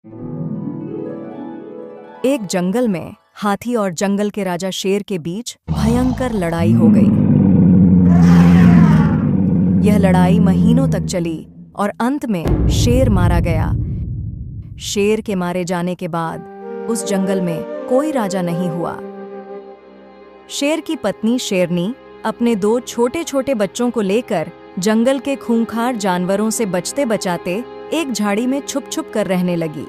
एक जंगल में हाथी और जंगल के राजा शेर के बीच भयंकर लड़ाई हो गई। यह लड़ाई महीनों तक चली और अंत में शेर मारा गया। शेर के मारे जाने के बाद उस जंगल में कोई राजा नहीं हुआ। शेर की पत्नी शेरनी अपने 2 छोटे छोटे बच्चों को लेकर जंगल के खूंखार जानवरों से बचते बचाते एक झाड़ी में छुप छुप कर रहने लगी।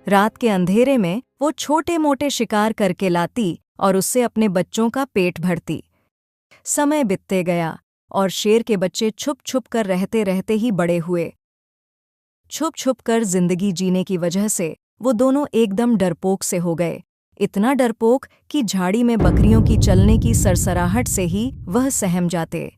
रात के अंधेरे में वो छोटे मोटे शिकार करके लाती और उससे अपने बच्चों का पेट भरती। समय बीतते गया और शेर के बच्चे छुप छुप कर रहते रहते ही बड़े हुए। छुप छुप कर जिंदगी जीने की वजह से वो दोनों एकदम डरपोक से हो गए। इतना डरपोक कि झाड़ी में बकरियों की चलने की सरसराहट से ही वह सहम जाते।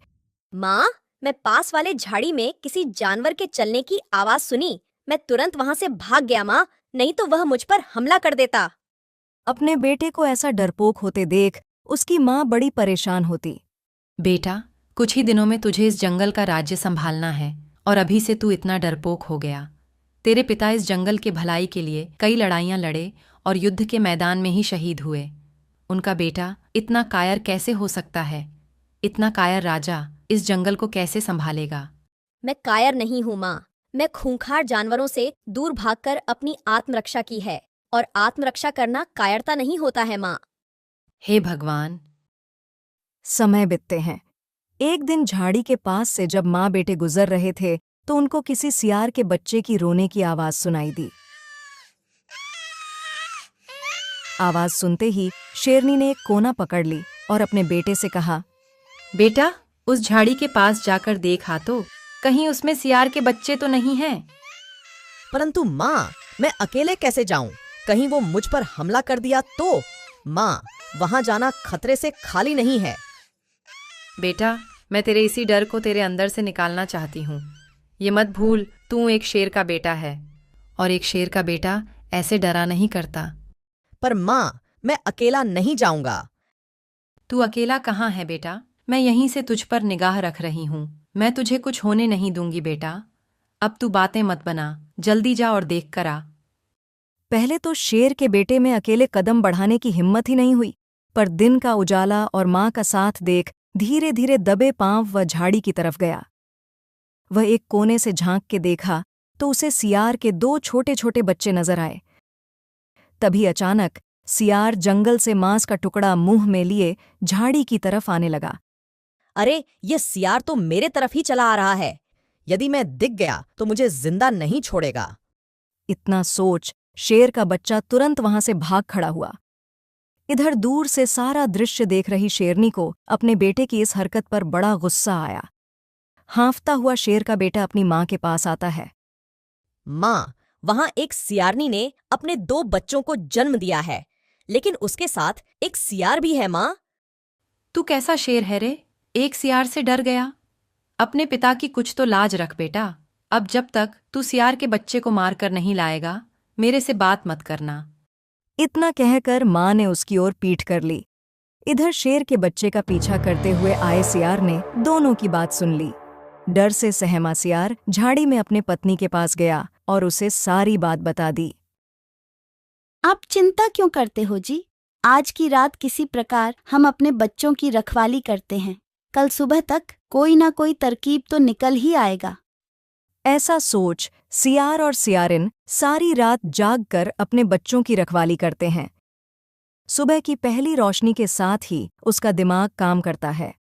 माँ, मैं पास वाले झाड़ी में किसी जानवर के चलने की आवाज सुनी। मैं तुरंत वहाँ से भाग गया माँ, नहीं तो वह मुझ पर हमला कर देता। अपने बेटे को ऐसा डरपोक होते देख उसकी माँ बड़ी परेशान होती। बेटा, कुछ ही दिनों में तुझे इस जंगल का राज्य संभालना है और अभी से तू इतना डरपोक हो गया। तेरे पिता इस जंगल के भलाई के लिए कई लड़ाइयाँ लड़े और युद्ध के मैदान में ही शहीद हुए। उनका बेटा इतना कायर कैसे हो सकता है? इतना कायर राजा इस जंगल को कैसे संभालेगा? मैं कायर नहीं हूँ माँ, मैं खूंखार जानवरों से दूर भागकर अपनी आत्मरक्षा की है और आत्मरक्षा करना कायरता नहीं होता है माँ। हे भगवान। समय बीतते हैं। एक दिन झाड़ी के पास से जब माँ बेटे गुजर रहे थे तो उनको किसी सियार के बच्चे की रोने की आवाज सुनाई दी। आवाज सुनते ही शेरनी ने एक कोना पकड़ ली और अपने बेटे से कहा, बेटा, उस झाड़ी के पास जाकर देखा तो कहीं उसमें सियार के बच्चे तो नहीं हैं? परंतु माँ, मैं अकेले कैसे जाऊं? कहीं वो मुझ पर हमला कर दिया तो? माँ, वहां जाना खतरे से खाली नहीं है। बेटा, मैं तेरे इसी डर को तेरे अंदर से निकालना चाहती हूँ। ये मत भूल, तू एक शेर का बेटा है और एक शेर का बेटा ऐसे डरा नहीं करता। पर माँ, मैं अकेला नहीं जाऊंगा। तू अकेला कहाँ है बेटा? मैं यहीं से तुझ पर निगाह रख रही हूँ। मैं तुझे कुछ होने नहीं दूंगी बेटा। अब तू बातें मत बना, जल्दी जा और देख कर आ। पहले तो शेर के बेटे में अकेले कदम बढ़ाने की हिम्मत ही नहीं हुई, पर दिन का उजाला और माँ का साथ देख धीरे धीरे दबे पांव वह झाड़ी की तरफ गया। वह एक कोने से झांक के देखा तो उसे सियार के 2 छोटे छोटे बच्चे नजर आए। तभी अचानक सियार जंगल से मांस का टुकड़ा मुंह में लिए झाड़ी की तरफ आने लगा। अरे, ये सियार तो मेरे तरफ ही चला आ रहा है। यदि मैं दिख गया तो मुझे जिंदा नहीं छोड़ेगा। इतना सोच शेर का बच्चा तुरंत वहां से भाग खड़ा हुआ। इधर दूर से सारा दृश्य देख रही शेरनी को अपने बेटे की इस हरकत पर बड़ा गुस्सा आया। हाँफता हुआ शेर का बेटा अपनी माँ के पास आता है। माँ, वहां एक सियारनी ने अपने 2 बच्चों को जन्म दिया है, लेकिन उसके साथ एक सियार भी है माँ। तू कैसा शेर है रे? एक सियार से डर गया? अपने पिता की कुछ तो लाज रख बेटा। अब जब तक तू सियार के बच्चे को मार कर नहीं लाएगा, मेरे से बात मत करना। इतना कहकर माँ ने उसकी ओर पीठ कर ली। इधर शेर के बच्चे का पीछा करते हुए आए सियार ने दोनों की बात सुन ली। डर से सहमा सियार झाड़ी में अपने पत्नी के पास गया और उसे सारी बात बता दी। आप चिंता क्यों करते हो जी? आज की रात किसी प्रकार हम अपने बच्चों की रखवाली करते हैं। कल सुबह तक कोई ना कोई तरकीब तो निकल ही आएगा। ऐसा सोच सियार और सियारिन सारी रात जागकर अपने बच्चों की रखवाली करते हैं। सुबह की पहली रोशनी के साथ ही उसका दिमाग काम करता है।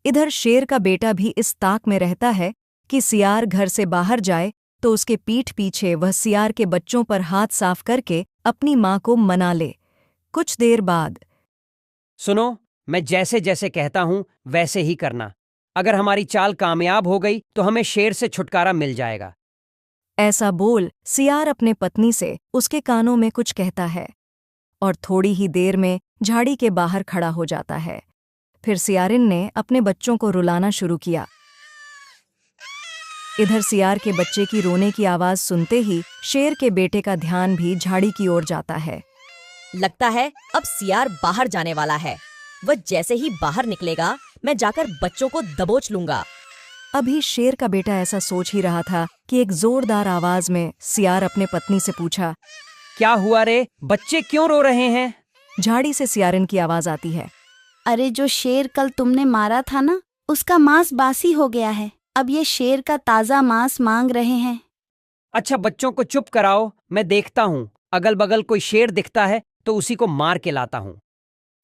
इधर शेर का बेटा भी इस ताक में रहता है कि सियार घर से बाहर जाए तो उसके पीठ पीछे वह सियार के बच्चों पर हाथ साफ करके अपनी माँ को मना ले। कुछ देर बाद, सुनो, मैं जैसे जैसे कहता हूं वैसे ही करना। अगर हमारी चाल कामयाब हो गई तो हमें शेर से छुटकारा मिल जाएगा। ऐसा बोल सियार अपने पत्नी से उसके कानों में कुछ कहता है और थोड़ी ही देर में झाड़ी के बाहर खड़ा हो जाता है। फिर सियारिन ने अपने बच्चों को रुलाना शुरू किया। इधर सियार के बच्चे की रोने की आवाज सुनते ही शेर के बेटे का ध्यान भी झाड़ी की ओर जाता है। लगता है अब सियार बाहर जाने वाला है। वह जैसे ही बाहर निकलेगा, मैं जाकर बच्चों को दबोच लूंगा। अभी शेर का बेटा ऐसा सोच ही रहा था कि एक जोरदार आवाज में सियार अपने पत्नी से पूछा। क्या हुआ रे, बच्चे क्यों रो रहे हैं? झाड़ी से सियारिन की आवाज आती है। अरे जो शेर कल तुमने मारा था ना, उसका मांस बासी हो गया है। अब ये शेर का ताजा मांस मांग रहे हैं। अच्छा बच्चों को चुप कराओ, मैं देखता हूँ। अगल बगल कोई शेर दिखता है तो उसी को मार के लाता हूँ।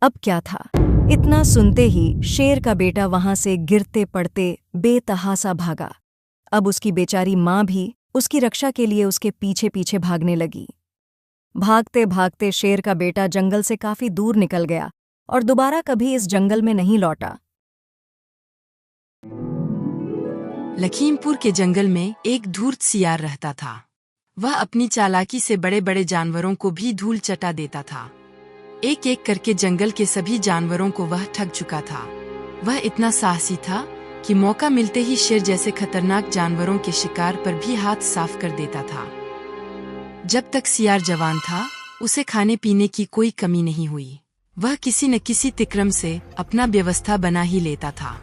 अब क्या था, इतना सुनते ही शेर का बेटा वहां से गिरते पड़ते बेतहासा भागा। अब उसकी बेचारी माँ भी उसकी रक्षा के लिए उसके पीछे पीछे भागने लगी। भागते भागते शेर का बेटा जंगल से काफी दूर निकल गया और दोबारा कभी इस जंगल में नहीं लौटा। लखीमपुर के जंगल में एक धूर्त सियार रहता था। वह अपनी चालाकी से बड़े बड़े जानवरों को भी धूल चटा देता था। एक एक करके जंगल के सभी जानवरों को वह ठग चुका था। वह इतना साहसी था कि मौका मिलते ही शेर जैसे खतरनाक जानवरों के शिकार पर भी हाथ साफ कर देता था। जब तक सियार जवान था, उसे खाने पीने की कोई कमी नहीं हुई। वह किसी न किसी तिक्रम से अपना व्यवस्था बना ही लेता था।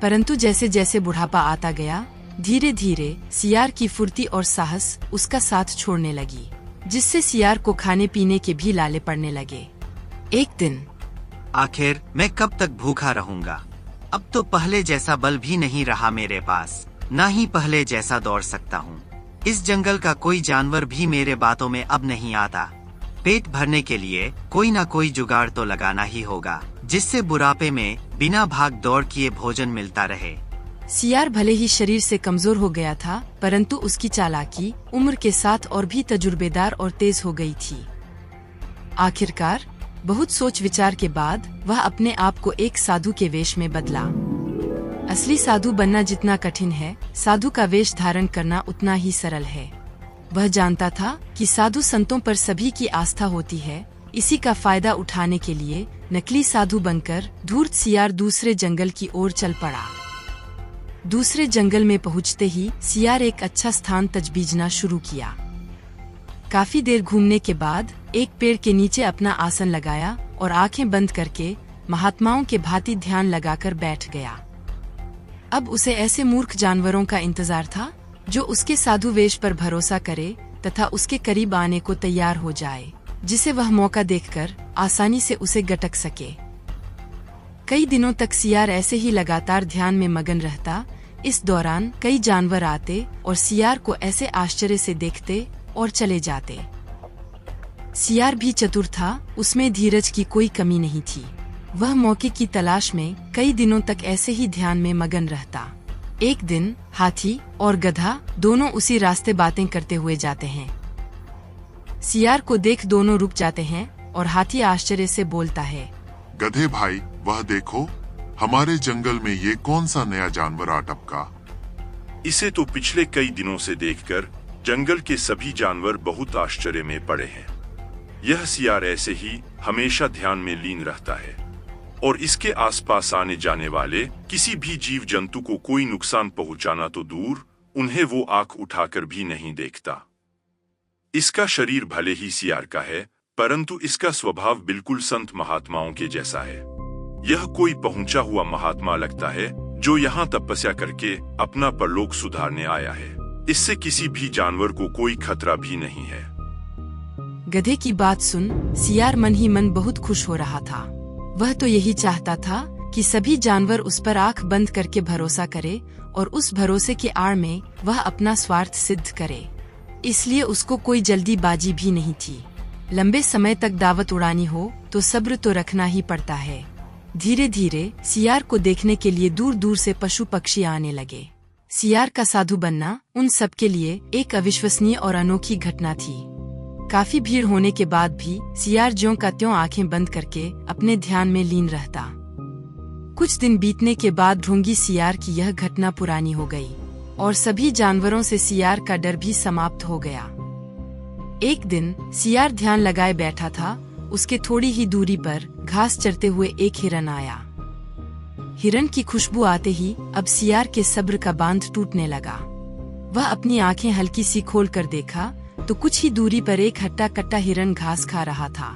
परंतु जैसे जैसे बुढ़ापा आता गया, धीरे धीरे सियार की फुर्ती और साहस उसका साथ छोड़ने लगी, जिससे सियार को खाने पीने के भी लाले पड़ने लगे। एक दिन, आखिर मैं कब तक भूखा रहूंगा? अब तो पहले जैसा बल भी नहीं रहा मेरे पास, ना ही पहले जैसा दौड़ सकता हूँ। इस जंगल का कोई जानवर भी मेरे बातों में अब नहीं आता। पेट भरने के लिए कोई ना कोई जुगाड़ तो लगाना ही होगा, जिससे बुढ़ापे में बिना भाग दौड़ किए भोजन मिलता रहे। सियार भले ही शरीर से कमजोर हो गया था, परंतु उसकी चालाकी उम्र के साथ और भी तजुर्बेदार और तेज हो गई थी। आखिरकार बहुत सोच विचार के बाद वह अपने आप को एक साधु के वेश में बदला। असली साधु बनना जितना कठिन है, साधु का वेश धारण करना उतना ही सरल है। वह जानता था कि साधु संतों पर सभी की आस्था होती है। इसी का फायदा उठाने के लिए नकली साधु बनकर धूर्त सियार दूसरे जंगल की ओर चल पड़ा। दूसरे जंगल में पहुंचते ही सियार एक अच्छा स्थान तजबीजना शुरू किया। काफी देर घूमने के बाद एक पेड़ के नीचे अपना आसन लगाया और आंखें बंद करके महात्माओं के भांति ध्यान लगाकर बैठ गया। अब उसे ऐसे मूर्ख जानवरों का इंतजार था जो उसके साधु वेश पर भरोसा करे तथा उसके करीब आने को तैयार हो जाए, जिसे वह मौका देखकर आसानी से उसे गटक सके। कई दिनों तक सियार ऐसे ही लगातार ध्यान में मगन रहता। इस दौरान कई जानवर आते और सियार को ऐसे आश्चर्य से देखते और चले जाते। सियार भी चतुर था, उसमें धीरज की कोई कमी नहीं थी। वह मौके की तलाश में कई दिनों तक ऐसे ही ध्यान में मगन रहता। एक दिन हाथी और गधा दोनों उसी रास्ते बातें करते हुए जाते हैं। सियार को देख दोनों रुक जाते हैं और हाथी आश्चर्य से बोलता है, गधे भाई, वह देखो, हमारे जंगल में ये कौन सा नया जानवर आ टपका? इसे तो पिछले कई दिनों से देखकर जंगल के सभी जानवर बहुत आश्चर्य में पड़े हैं। यह सियार ऐसे ही हमेशा ध्यान में लीन रहता है और इसके आसपास आने जाने वाले किसी भी जीव जंतु को कोई नुकसान पहुंचाना तो दूर, उन्हें वो आंख उठाकर भी नहीं देखता। इसका शरीर भले ही सियार का है, परंतु इसका स्वभाव बिल्कुल संत महात्माओं के जैसा है। यह कोई पहुंचा हुआ महात्मा लगता है जो यहाँ तपस्या करके अपना परलोक सुधारने आया है। इससे किसी भी जानवर को कोई खतरा भी नहीं है। गधे की बात सुन सियार मन ही मन बहुत खुश हो रहा था। वह तो यही चाहता था कि सभी जानवर उस पर आंख बंद करके भरोसा करे और उस भरोसे के आड़ में वह अपना स्वार्थ सिद्ध करे। इसलिए उसको कोई जल्दीबाजी भी नहीं थी। लंबे समय तक दावत उड़ानी हो तो सब्र तो रखना ही पड़ता है। धीरे धीरे सियार को देखने के लिए दूर दूर से पशु पक्षी आने लगे। सियार का साधु बनना उन सबके लिए एक अविश्वसनीय और अनोखी घटना थी। काफी भीड़ होने के बाद भी सियार ज्यों का त्यों आंखें बंद करके अपने ध्यान में लीन रहता। कुछ दिन बीतने के बाद ढूंगी सियार की यह घटना पुरानी हो गई और सभी जानवरों से सियार का डर भी समाप्त हो गया। एक दिन सियार ध्यान लगाए बैठा था। उसके थोड़ी ही दूरी पर घास चरते हुए एक हिरन आया। हिरन की खुशबू आते ही अब सियार के सब्र का बांध टूटने लगा। वह अपनी आंखें हल्की सी खोल कर देखा तो कुछ ही दूरी पर एक हट्टा कट्टा हिरन घास खा रहा था।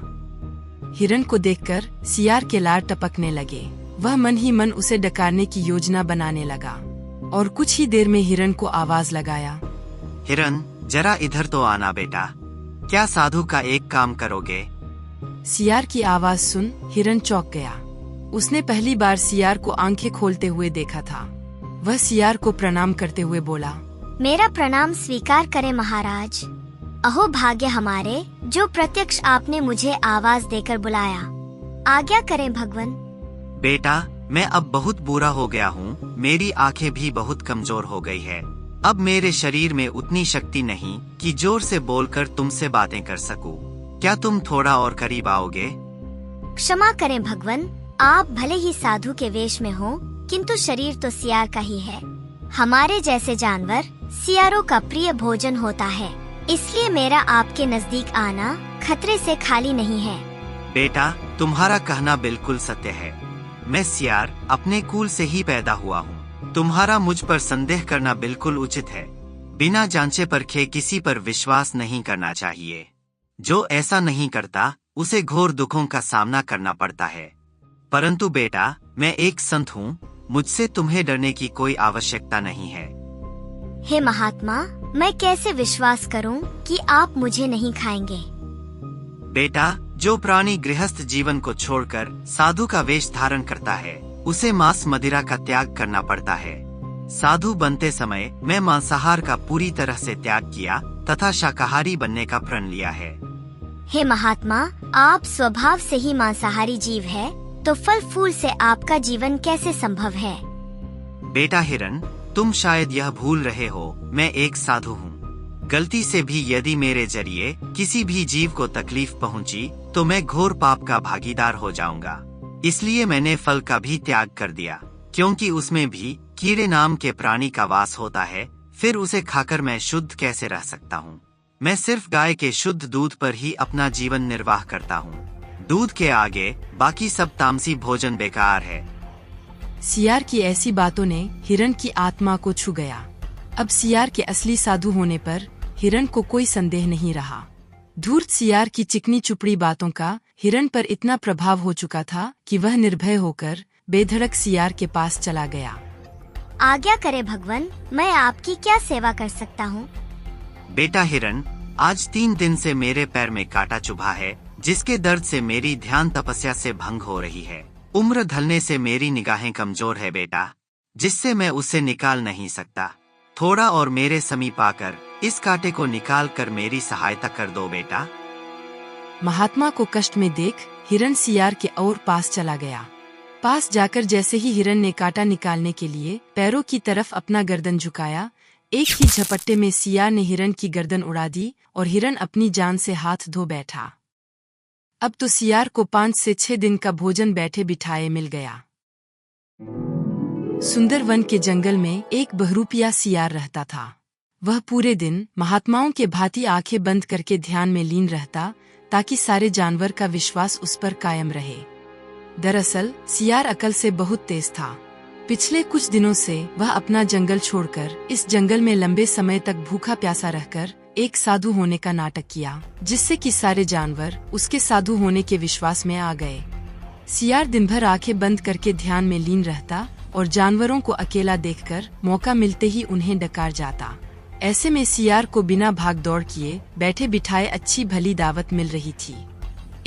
हिरन को देखकर सियार के लार टपकने लगे। वह मन ही मन उसे डकारने की योजना बनाने लगा और कुछ ही देर में हिरण को आवाज लगाया। हिरण, जरा इधर तो आना बेटा। क्या साधु का एक काम करोगे? सियार की आवाज सुन हिरण चौंक गया। उसने पहली बार सियार को आंखें खोलते हुए देखा था। वह सियार को प्रणाम करते हुए बोला, मेरा प्रणाम स्वीकार करें महाराज। अहो भाग्य हमारे, जो प्रत्यक्ष आपने मुझे आवाज देकर बुलाया। आज्ञा करें भगवान। बेटा, मैं अब बहुत बुरा हो गया हूँ। मेरी आंखें भी बहुत कमजोर हो गई है। अब मेरे शरीर में उतनी शक्ति नहीं कि जोर से बोलकर तुमसे बातें कर सकूं। क्या तुम थोड़ा और करीब आओगे? क्षमा करें भगवान, आप भले ही साधु के वेश में हो, किंतु शरीर तो सियार का ही है। हमारे जैसे जानवर सियारों का प्रिय भोजन होता है, इसलिए मेरा आपके नजदीक आना खतरे से खाली नहीं है। बेटा, तुम्हारा कहना बिल्कुल सत्य है। मैं सियार अपने कुल से ही पैदा हुआ हूँ। तुम्हारा मुझ पर संदेह करना बिल्कुल उचित है। बिना जांचे परखे किसी पर विश्वास नहीं करना चाहिए। जो ऐसा नहीं करता उसे घोर दुखों का सामना करना पड़ता है। परंतु बेटा, मैं एक संत हूँ, मुझसे तुम्हें डरने की कोई आवश्यकता नहीं है। हे महात्मा, मैं कैसे विश्वास करूं कि आप मुझे नहीं खाएंगे? बेटा, जो प्राणी गृहस्थ जीवन को छोड़कर साधु का वेश धारण करता है, उसे मांस मदिरा का त्याग करना पड़ता है। साधु बनते समय मैं मांसाहार का पूरी तरह से त्याग किया तथा शाकाहारी बनने का प्रण लिया है। हे महात्मा, आप स्वभाव से ही मांसाहारी जीव है, तो फल फूल से आपका जीवन कैसे संभव है? बेटा हिरण, तुम शायद यह भूल रहे हो, मैं एक साधु हूँ। गलती से भी यदि मेरे जरिए किसी भी जीव को तकलीफ पहुँची तो मैं घोर पाप का भागीदार हो जाऊंगा। इसलिए मैंने फल का भी त्याग कर दिया, क्योंकि उसमें भी कीड़े नाम के प्राणी का वास होता है। फिर उसे खाकर मैं शुद्ध कैसे रह सकता हूँ? मैं सिर्फ गाय के शुद्ध दूध पर ही अपना जीवन निर्वाह करता हूँ। दूध के आगे बाकी सब तामसी भोजन बेकार है। सियार की ऐसी बातों ने हिरण की आत्मा को छू गया। अब सियार के असली साधु होने पर हिरण को कोई संदेह नहीं रहा। धूर्त सियार की चिकनी चुपड़ी बातों का हिरण पर इतना प्रभाव हो चुका था कि वह निर्भय होकर बेधड़क सियार के पास चला गया। आज्ञा करे भगवान, मैं आपकी क्या सेवा कर सकता हूँ? बेटा हिरण, आज 3 दिन से मेरे पैर में कांटा चुभा है, जिसके दर्द से मेरी ध्यान तपस्या से भंग हो रही है। उम्र ढलने से मेरी निगाहें कमजोर है बेटा, जिससे मैं उसे निकाल नहीं सकता। थोड़ा और मेरे समीप आकर इस कांटे को निकाल कर मेरी सहायता कर दो बेटा। महात्मा को कष्ट में देख हिरण सियार के और पास चला गया। पास जाकर जैसे ही हिरण ने कांटा निकालने के लिए पैरों की तरफ अपना गर्दन झुकाया, एक ही झपट्टे में सियार ने हिरण की गर्दन उड़ा दी और हिरण अपनी जान से हाथ धो बैठा। अब तो सियार को 5 से 6 दिन का भोजन बैठे बिठाए मिल गया। सुंदर वन के जंगल में एक बहरूपिया सियार रहता था। वह पूरे दिन महात्माओं के भांति आंखें बंद करके ध्यान में लीन रहता, ताकि सारे जानवर का विश्वास उस पर कायम रहे। दरअसल सियार अकल से बहुत तेज था। पिछले कुछ दिनों से वह अपना जंगल छोड़कर इस जंगल में लंबे समय तक भूखा प्यासा रहकर एक साधु होने का नाटक किया, जिससे कि सारे जानवर उसके साधु होने के विश्वास में आ गए। सियार दिन भर आंखें बंद करके ध्यान में लीन रहता और जानवरों को अकेला देखकर मौका मिलते ही उन्हें डकार जाता। ऐसे में सियार को बिना भाग दौड़ किए बैठे बिठाए अच्छी भली दावत मिल रही थी।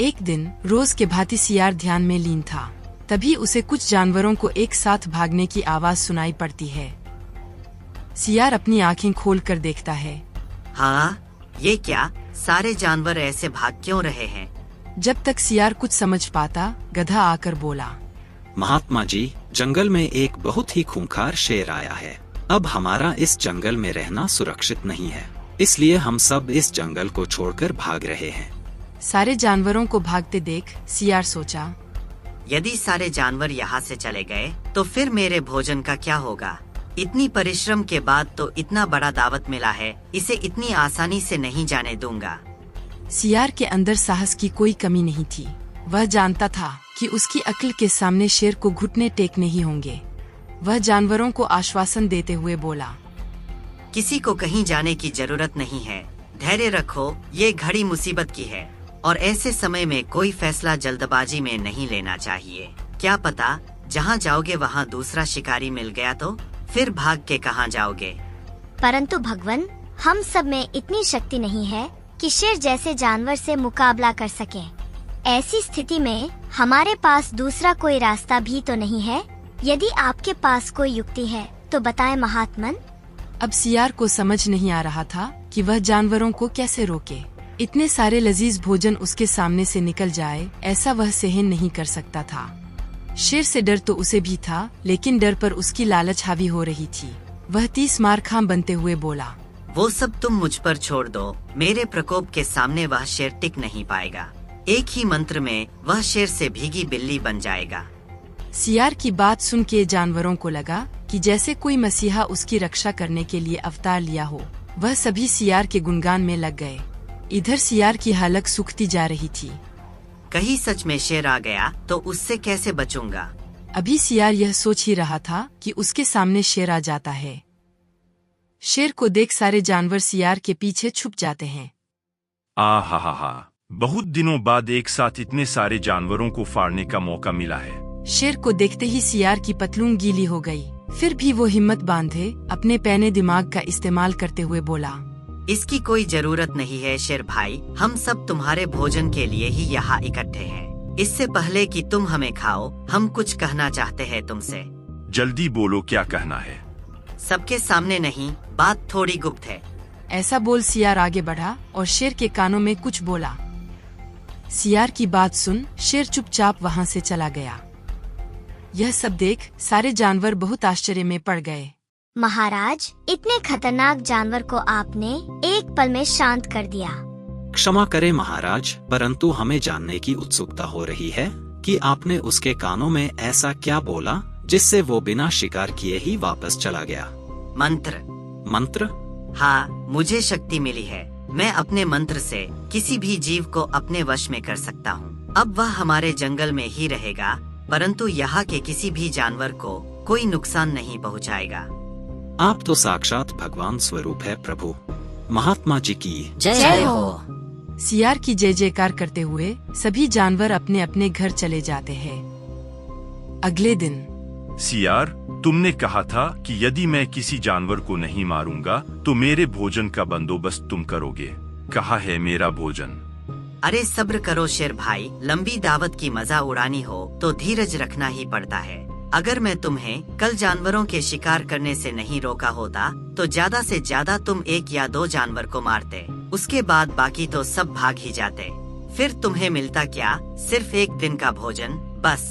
एक दिन रोज के भांति सियार ध्यान में लीन था, तभी उसे कुछ जानवरों को एक साथ भागने की आवाज सुनाई पड़ती है। सियार अपनी आंखें खोलकर देखता है। हाँ, ये क्या, सारे जानवर ऐसे भाग क्यों रहे हैं? जब तक सियार कुछ समझ पाता, गधा आकर बोला, महात्मा जी, जंगल में एक बहुत ही खूंखार शेर आया है। अब हमारा इस जंगल में रहना सुरक्षित नहीं है, इसलिए हम सब इस जंगल को छोड़कर भाग रहे हैं। सारे जानवरों को भागते देख सियार सोचा, यदि सारे जानवर यहाँ से चले गए तो फिर मेरे भोजन का क्या होगा? इतनी परिश्रम के बाद तो इतना बड़ा दावत मिला है, इसे इतनी आसानी से नहीं जाने दूंगा। सियार के अंदर साहस की कोई कमी नहीं थी। वह जानता था कि उसकी अक्ल के सामने शेर को घुटने टेकने ही होंगे। वह जानवरों को आश्वासन देते हुए बोला, किसी को कहीं जाने की जरूरत नहीं है, धैर्य रखो, ये घड़ी मुसीबत की है और ऐसे समय में कोई फैसला जल्दबाजी में नहीं लेना चाहिए। क्या पता जहाँ जाओगे वहाँ दूसरा शिकारी मिल गया तो? फिर भाग के कहाँ जाओगे? परंतु भगवन, हम सब में इतनी शक्ति नहीं है कि शेर जैसे जानवर से मुकाबला कर सके। ऐसी स्थिति में हमारे पास दूसरा कोई रास्ता भी तो नहीं है। यदि आपके पास कोई युक्ति है तो बताएं महात्मन। अब सियार को समझ नहीं आ रहा था कि वह जानवरों को कैसे रोके। इतने सारे लजीज भोजन उसके सामने से निकल जाए, ऐसा वह सहन नहीं कर सकता था। शेर से डर तो उसे भी था, लेकिन डर पर उसकी लालच हावी हो रही थी। वह 30 मार खां बनते हुए बोला, वो सब तुम मुझ पर छोड़ दो। मेरे प्रकोप के सामने वह शेर टिक नहीं पाएगा। एक ही मंत्र में वह शेर से भीगी बिल्ली बन जाएगा। सियार की बात सुन के जानवरों को लगा कि जैसे कोई मसीहा उसकी रक्षा करने के लिए अवतार लिया हो। वह सभी सियार के गुणगान में लग गए। इधर सियार की हालत सूखती जा रही थी। कहीं सच में शेर आ गया तो उससे कैसे बचूंगा? अभी सियार यह सोच ही रहा था कि उसके सामने शेर आ जाता है। शेर को देख सारे जानवर सियार के पीछे छुप जाते हैं। आहा, बहुत दिनों बाद एक साथ इतने सारे जानवरों को फाड़ने का मौका मिला है। शेर को देखते ही सियार की पतलून गीली हो गई। फिर भी वो हिम्मत बांधे अपने पैने दिमाग का इस्तेमाल करते हुए बोला, इसकी कोई जरूरत नहीं है शेर भाई। हम सब तुम्हारे भोजन के लिए ही यहाँ इकट्ठे हैं। इससे पहले कि तुम हमें खाओ, हम कुछ कहना चाहते हैं तुमसे। जल्दी बोलो, क्या कहना है? सबके सामने नहीं, बात थोड़ी गुप्त है। ऐसा बोल सियार आगे बढ़ा और शेर के कानों में कुछ बोला। सियार की बात सुन शेर चुपचाप वहाँ से चला गया। यह सब देख सारे जानवर बहुत आश्चर्य में पड़ गए। महाराज, इतने खतरनाक जानवर को आपने एक पल में शांत कर दिया। क्षमा करें महाराज, परंतु हमें जानने की उत्सुकता हो रही है कि आपने उसके कानों में ऐसा क्या बोला जिससे वो बिना शिकार किए ही वापस चला गया। मंत्र? हाँ, मुझे शक्ति मिली है। मैं अपने मंत्र से किसी भी जीव को अपने वश में कर सकता हूँ। अब वह हमारे जंगल में ही रहेगा, परंतु यहाँ के किसी भी जानवर को कोई नुकसान नहीं पहुँचाएगा। आप तो साक्षात भगवान स्वरूप है प्रभु। महात्मा जी की जय हो। सियार की जय जयकार करते हुए सभी जानवर अपने अपने घर चले जाते हैं। अगले दिन सियार, तुमने कहा था कि यदि मैं किसी जानवर को नहीं मारूंगा तो मेरे भोजन का बंदोबस्त तुम करोगे। कहाँ है मेरा भोजन? अरे सब्र करो शेर भाई, लंबी दावत की मजा उड़ानी हो तो धीरज रखना ही पड़ता है। अगर मैं तुम्हें कल जानवरों के शिकार करने से नहीं रोका होता तो ज्यादा से ज्यादा तुम 1 या 2 जानवर को मारते। उसके बाद बाकी तो सब भाग ही जाते। फिर तुम्हें मिलता क्या? सिर्फ 1 दिन का भोजन बस।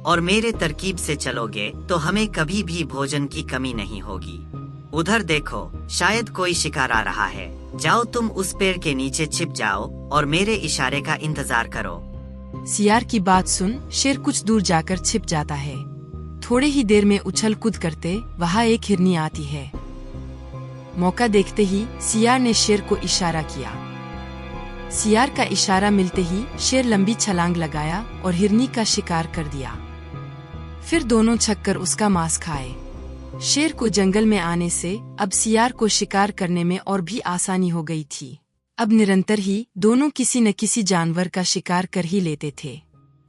और मेरे तरकीब से चलोगे तो हमें कभी भी भोजन की कमी नहीं होगी। उधर देखो, शायद कोई शिकार आ रहा है। जाओ तुम उस पेड़ के नीचे छिप जाओ और मेरे इशारे का इंतजार करो। सियार की बात सुन शेर कुछ दूर जाकर छिप जाता है। थोड़े ही देर में उछल कूद करते वहाँ एक हिरनी आती है। मौका देखते ही सियार ने शेर को इशारा किया। सियार का इशारा मिलते ही शेर लंबी छलांग लगाया और हिरनी का शिकार कर दिया। फिर दोनों छककर उसका मांस खाए। शेर को जंगल में आने से अब सियार को शिकार करने में और भी आसानी हो गई थी। अब निरंतर ही दोनों किसी न किसी जानवर का शिकार कर ही लेते थे।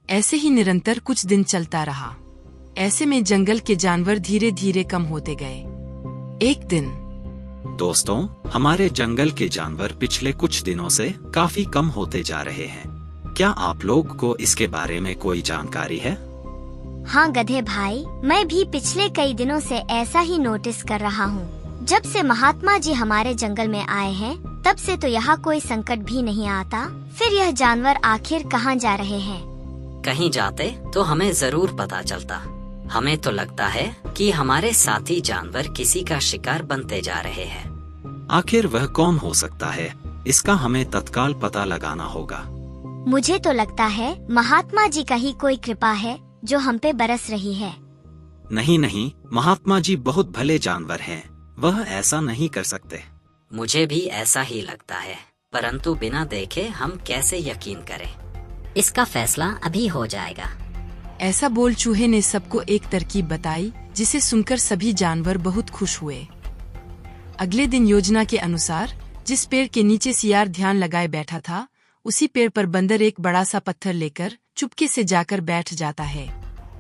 ऐसे ही निरंतर कुछ दिन चलता रहा। ऐसे में जंगल के जानवर धीरे धीरे कम होते गए। एक दिन दोस्तों, हमारे जंगल के जानवर पिछले कुछ दिनों से काफी कम होते जा रहे हैं। क्या आप लोग को इसके बारे में कोई जानकारी है? हाँ गधे भाई, मैं भी पिछले कई दिनों से ऐसा ही नोटिस कर रहा हूँ। जब से महात्मा जी हमारे जंगल में आए हैं, तब से तो यहाँ कोई संकट भी नहीं आता। फिर यह जानवर आखिर कहाँ जा रहे हैं? कहीं जाते तो हमें जरूर पता चलता। हमें तो लगता है कि हमारे साथी जानवर किसी का शिकार बनते जा रहे हैं। आखिर वह कौन हो सकता है? इसका हमें तत्काल पता लगाना होगा। मुझे तो लगता है महात्मा जी का ही कोई कृपा है जो हम पे बरस रही है। नहीं, महात्मा जी बहुत भले जानवर हैं। वह ऐसा नहीं कर सकते। मुझे भी ऐसा ही लगता है, परंतु बिना देखे हम कैसे यकीन करें? इसका फैसला अभी हो जाएगा। ऐसा बोल चूहे ने सबको एक तरकीब बताई, जिसे सुनकर सभी जानवर बहुत खुश हुए। अगले दिन योजना के अनुसार जिस पेड़ के नीचे सियार ध्यान लगाए बैठा था, उसी पेड़ पर बंदर एक बड़ा सा पत्थर लेकर चुपके से जाकर बैठ जाता है।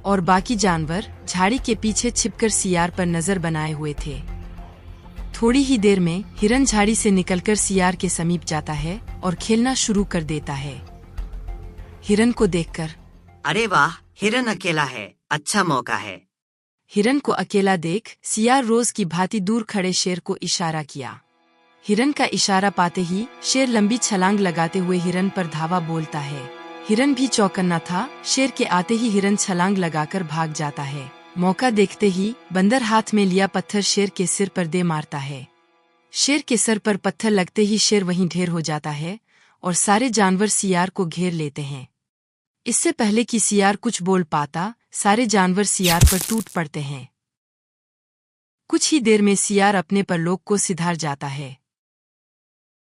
और बाकी जानवर झाड़ी के पीछे छिपकर सियार पर नजर बनाए हुए थे। थोड़ी ही देर में हिरन झाड़ी से निकलकर सियार के समीप जाता है और खेलना शुरू कर देता है। हिरन को देखकर, अरे वाह, हिरन अकेला है, अच्छा मौका है। हिरन को अकेला देख सियार रोज की भांति दूर खड़े शेर को इशारा किया। हिरन का इशारा पाते ही शेर लंबी छलांग लगाते हुए हिरन पर धावा बोलता है। हिरन भी चौकन्ना था। शेर के आते ही हिरन छलांग लगाकर भाग जाता है। मौका देखते ही बंदर हाथ में लिया पत्थर शेर के सिर पर दे मारता है। शेर के सर पर पत्थर लगते ही शेर वहीं ढेर हो जाता है और सारे जानवर सियार को घेर लेते हैं। इससे पहले कि सियार कुछ बोल पाता, सारे जानवर सियार पर टूट पड़ते हैं। कुछ ही देर में सियार अपने परलोक को सिधार जाता है।